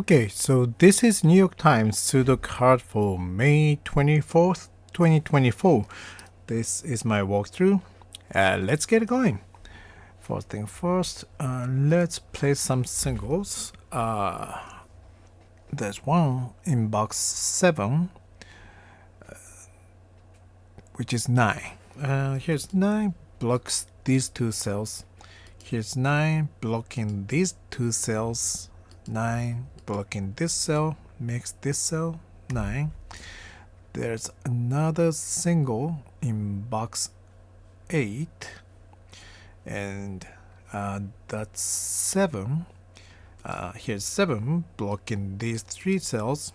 Okay, so this is New York Times Sudoku Hard for May 24th, 2024. This is my walkthrough. Let's get going. First thing first, let's play some singles. There's one in box 7, which is 9. Here's 9, blocks these two cells. Here's 9, blocking these two cells. 9, blocking this cell, makes this cell 9. There's another single in box 8, and that's 7. Here's 7 blocking these 3 cells.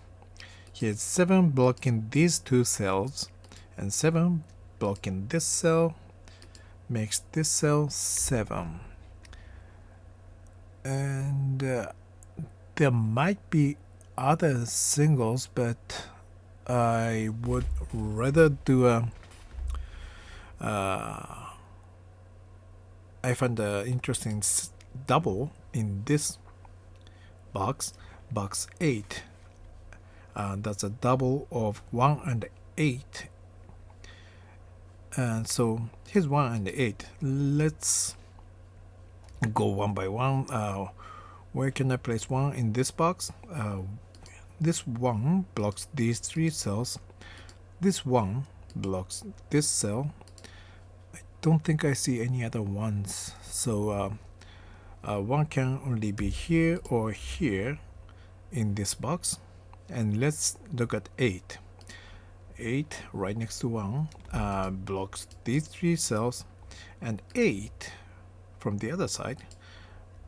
Here's 7 blocking these 2 cells, and 7 blocking this cell, makes this cell 7. And there might be other singles, but I would rather do a I found an interesting double in this box 8. That's a double of 1 and 8, and so here's 1 and 8. Let's go one by one. Where can I place 1 in this box? This 1 blocks these 3 cells. This 1 blocks this cell. I don't think I see any other ones, so 1 can only be here or here in this box. And let's look at 8. 8 right next to 1 blocks these 3 cells, and 8 from the other side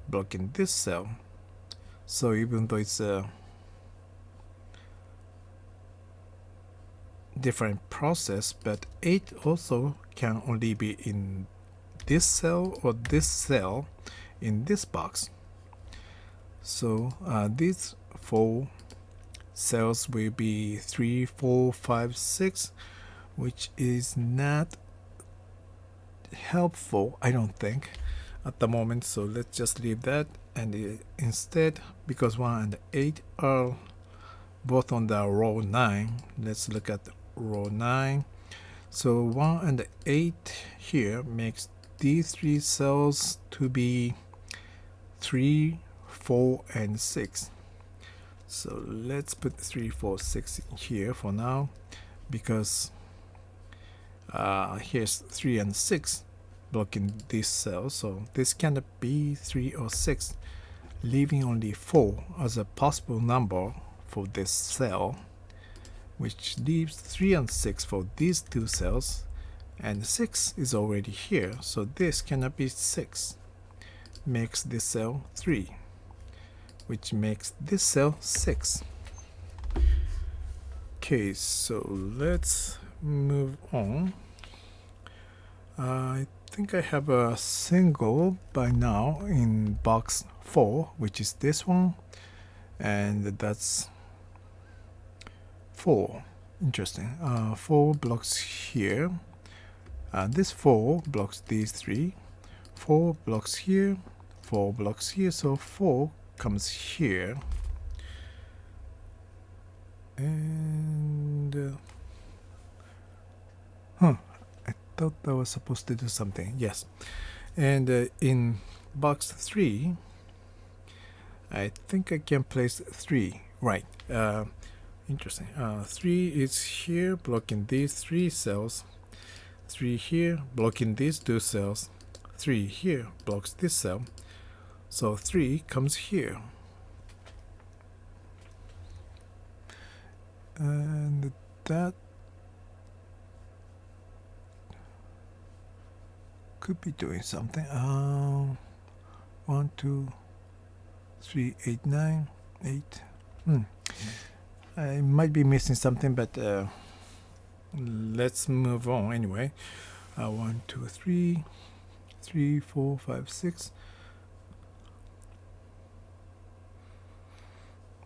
blocking this cell. So even though it's a different process, but 8 also can only be in this cell or this cell in this box. So these 4 cells will be 3, 4, 5, 6, which is not helpful, I don't think, at the moment. So let's just leave that, and instead, because 1 and 8 are both on the row 9, let's look at row 9. So 1 and 8 here makes these 3 cells to be 3, 4, and 6. So let's put 3, 4, 6 in here for now, because here's 3 and 6 blocking this cell, so this cannot be 3 or 6, leaving only 4 as a possible number for this cell, which leaves 3 and 6 for these 2 cells, and 6 is already here, so this cannot be 6, makes this cell 3, which makes this cell 6. Okay, so let's move on. I think I have a single by now in box 4, which is this one, and that's 4. Interesting. 4 blocks here. This 4 blocks these 3. 4 blocks here. 4 blocks here. So 4 comes here. And I thought that was supposed to do something. Yes. And in box 3, I think I can place 3. Right. Interesting. 3 is here blocking these 3 cells. 3 here blocking these 2 cells. 3 here blocks this cell. So 3 comes here. And that could be doing something. 1, 2, 3, 8, 9, 8. I might be missing something, but let's move on anyway. 1, 2, 3, 3, 4, 5, 6.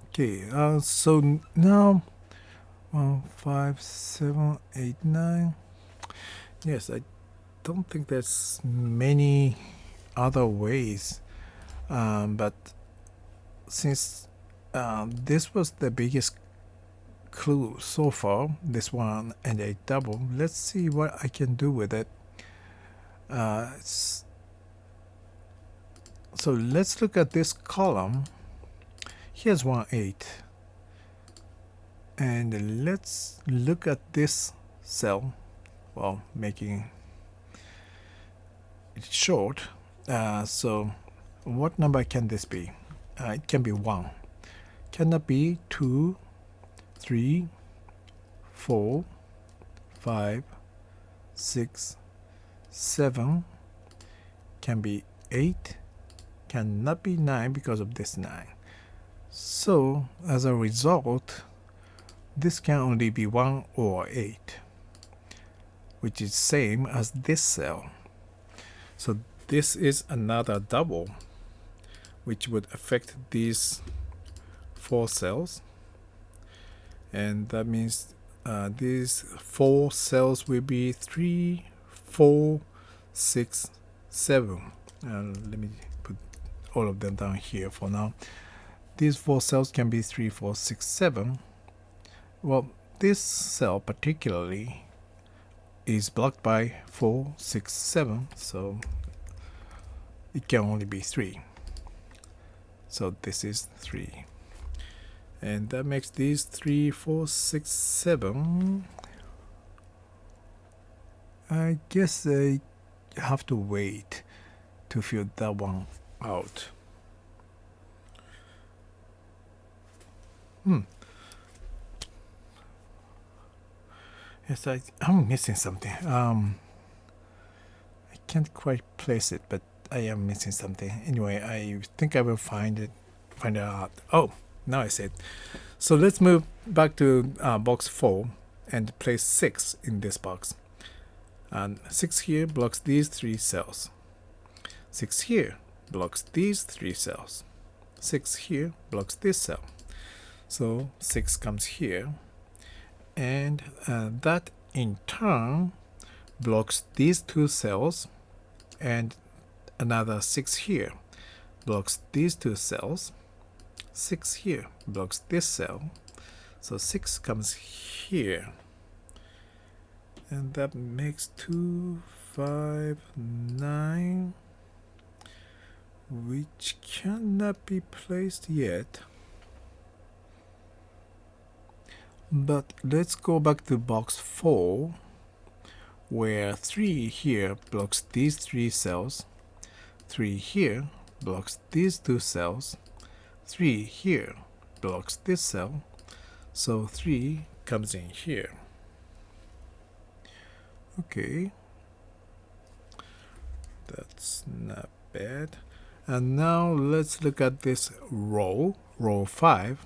Okay, so now 1, 5, 7, 8, 9. Yes, I don't think there's many other ways, but since this was the biggest clue so far, this one and a double. Let's see what I can do with it. So let's look at this column. Here's 1 8, and let's look at this cell, well, making it short. So what number can this be? It can be 1. Cannot be 2, 3, 4, 5, 6, 7. Can be 8. Cannot be 9 because of this 9. So as a result, this can only be 1 or 8, which is same as this cell. So this is another double, which would affect these 4 cells, and that means these 4 cells will be 3, 4, 6, 7. Let me put all of them down here for now. These 4 cells can be 3, 4, 6, 7. Well, this cell particularly is blocked by 4, 6, 7, so it can only be 3. So this is 3. And that makes these 3, 4, 6, 7. I guess I have to wait to fill that one out. Yes, I'm missing something. I can't quite place it, but I am missing something. Anyway, I think I will find it out. Oh, now I see it. So let's move back to box 4 and place 6 in this box. And 6 here blocks these 3 cells. 6 here blocks these 3 cells. 6 here blocks this cell. So 6 comes here, and that in turn blocks these 2 cells, and another 6 here blocks these 2 cells. 6 here blocks this cell, so 6 comes here, and that makes 2, 5, 9, which cannot be placed yet. But let's go back to box 4, where 3 here blocks these 3 cells, 3 here blocks these 2 cells, 3 here blocks this cell, so 3 comes in here. Okay, that's not bad. And now let's look at this row 5,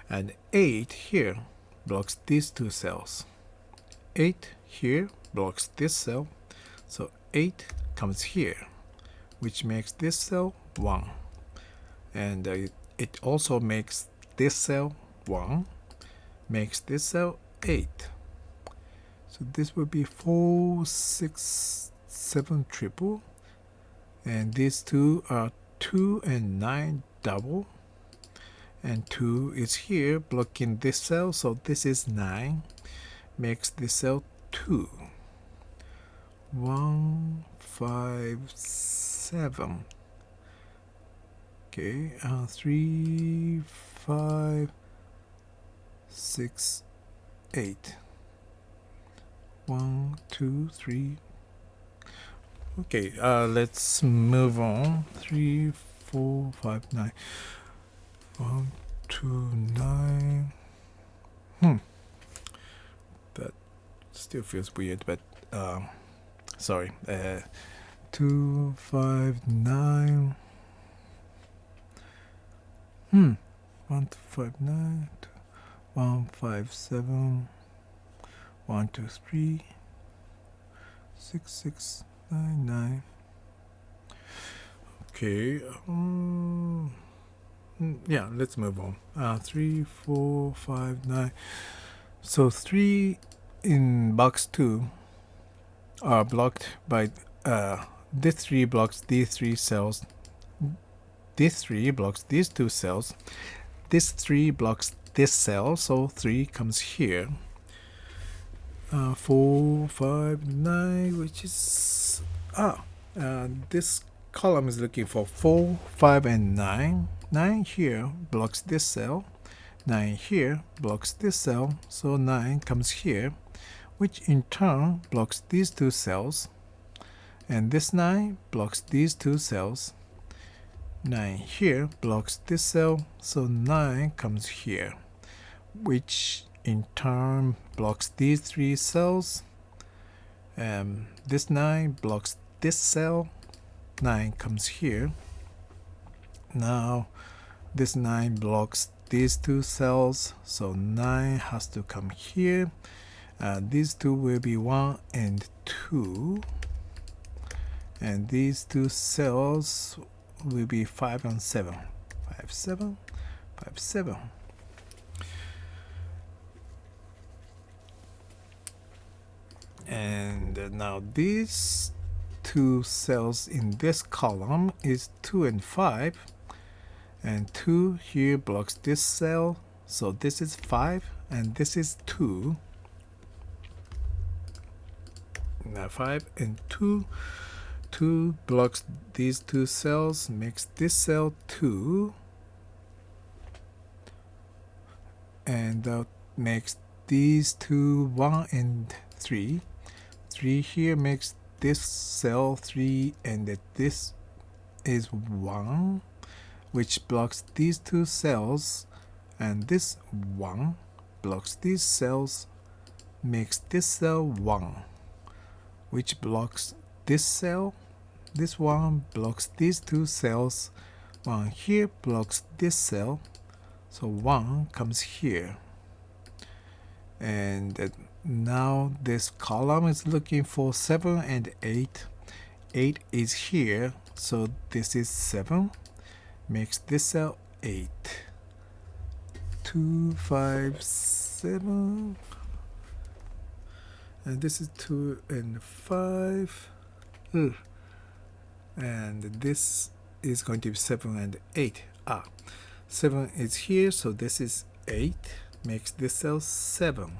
and 8 here blocks these 2 cells. 8 here blocks this cell, so 8 comes here, which makes this cell 1. And it also makes this cell 1, makes this cell 8. So this would be 4, 6, 7 triple, and these 2 are 2 and 9 double, and 2 is here blocking this cell, so this is 9, makes this cell 2. 1, 5, 7. Okay, 3, 5, 6, 8. 1, 2, 3. Okay, let's move on. 3, 4, 5, 9. 1, 2, 9. That still feels weird, but sorry. 2, 5, 9. 1, 2, 5, 9. 1, 5, 7. 1, 2, 3. 6, 6, 9, 9. Okay. Yeah, let's move on. 3, 4, 5, 9. So 3 in box 2 are blocked by this 3 blocks these 3 cells. This 3 blocks these 2 cells. this 3 blocks this cell, so 3 comes here. 4, 5, 9, which is this column is looking for 4, 5, and 9. 9 here blocks this cell. 9 here blocks this cell, so 9 comes here, which in turn blocks these two cells. And this 9 blocks these two cells. 9 here blocks this cell, so 9 comes here, which in turn blocks these 3 cells. This 9 blocks this cell. 9 comes here. Now this 9 blocks these 2 cells, so 9 has to come here. These 2 will be 1 and 2, and these 2 cells will be 5 and 7. 5, 7, 5, 7. And now these 2 cells in this column is 2 and 5, and 2 here blocks this cell, so this is 5 and this is 2. Now 5 and 2. 2 blocks these 2 cells, makes this cell 2, and makes these 2 1 and 3. 3 here makes this cell 3, and this is 1, which blocks these 2 cells, and this 1 blocks these cells, makes this cell 1, which blocks this cell. This 1 blocks these 2 cells. 1 here blocks this cell, so 1 comes here. And now this column is looking for 7 and 8. 8 is here, so this is 7, makes this cell 8. 2, 5, 7, and this is 2 and 5. And this is going to be 7 and 8. 7 is here, so this is 8, makes this cell 7.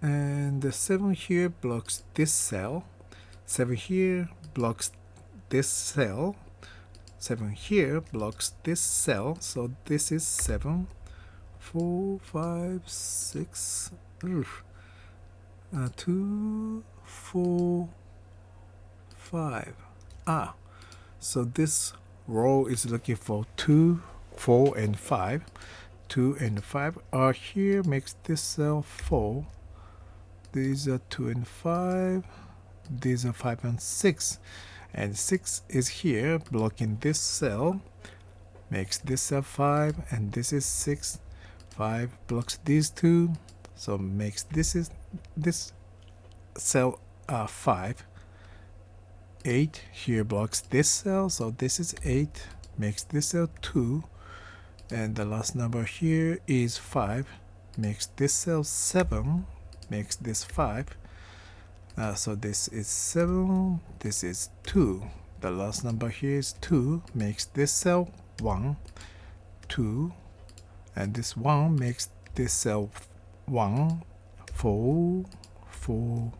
And the 7 here blocks this cell. 7 here blocks this cell. 7 here blocks this cell, so this is 7. 4, 5, 6. 2, 4, 5. So this row is looking for 2, 4, and 5. 2 and 5 are here, makes this cell 4. These are 2 and 5. These are 5 and 6. And 6 is here, blocking this cell, makes this cell 5, and this is 6. 5 blocks these 2, so makes this cell 5. 8 here blocks this cell, so this is 8, makes this cell 2. And the last number here is 5, makes this cell 7, makes this 5. So this is 7, this is 2. The last number here is 2, makes this cell 1, 2. And this 1 makes this cell 1, 4, 4.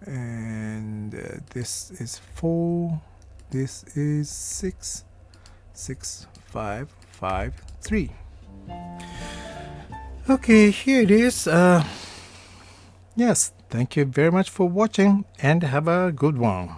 And this is 4, this is 6, 6, 5, 5, 3. Okay, here it is. Yes, thank you very much for watching, and have a good one.